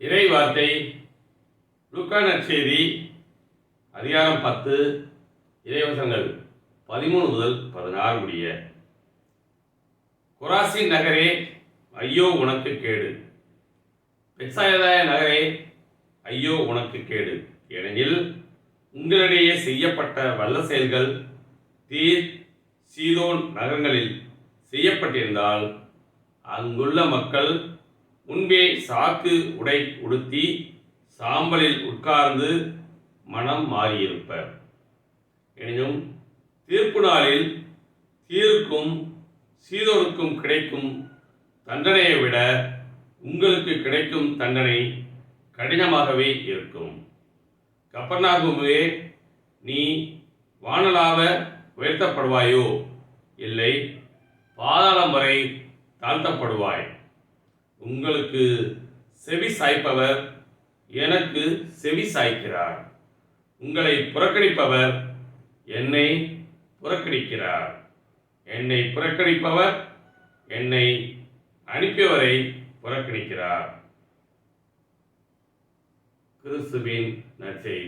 இறை வார்த்தை லூக்கா நற்செய்தி அதிகாரம் 10 இறைவசனங்கள் 13 முதல் 16 முடிய. கொராசின் நகரே, ஐயோ உனக்கு கேடு! பெத்சாய்தா நகரே, ஐயோ உனக்கு கேடு! ஏனெனில் உங்களிடையே செய்யப்பட்ட வல்ல செயல்கள் தீர், சீதோன் நகரங்களில் செய்யப்பட்டிருந்தால், அங்குள்ள மக்கள் முன்பே சாக்கு உடை உடுத்தி சாம்பலில் உட்கார்ந்து மனம் மாறியிருப்பர். எனினும் தீர்ப்பு நாளில் தீருக்கும் சீதோனுக்கும் கிடைக்கும் தண்டனையை விட உங்களுக்கு கிடைக்கும் தண்டனை கடினமாகவே இருக்கும். கப்பர்நாகுமே, நீ வானளாவ உயர்த்தப்படுவாயோ? இல்லை, பாதாளம் வரை தாழ்த்தப்படுவாய். உங்களுக்கு செவி சாய்ப்பவர் எனக்கு செவி சாய்க்கிறார். உங்களை புறக்கணிப்பவர் என்னை புறக்கணிக்கிறார். என்னை புறக்கணிப்பவர் என்னை அனுப்பியவரை புறக்கணிக்கிறார். கிறிஸ்துவின் நற்செய்தி.